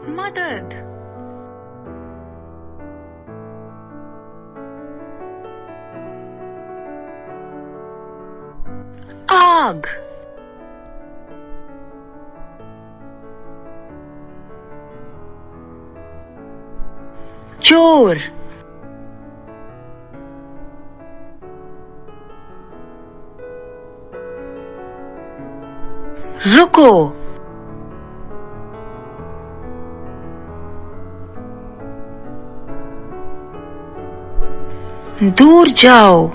मदद। आग। चोर। रुको। दूर जाओ।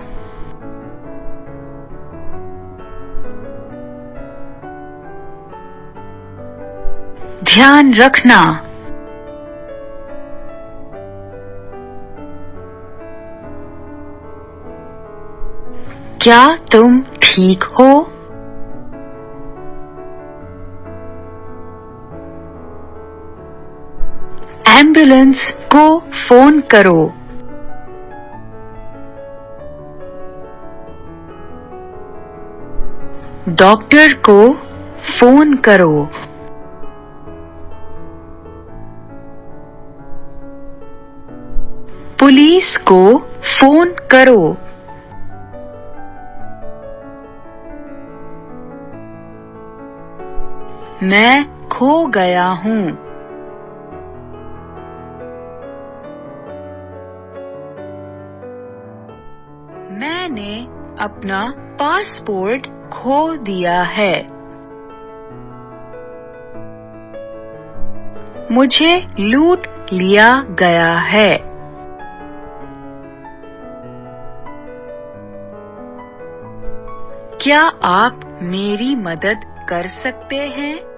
ध्यान रखना। क्या तुम ठीक हो? एम्बुलेंस को फोन करो। डॉक्टर को फोन करो। पुलिस को फोन करो। मैं खो गया हूँ। मैंने अपना पासपोर्ट खो दिया है। मुझे लूट लिया गया है। क्या आप मेरी मदद कर सकते हैं?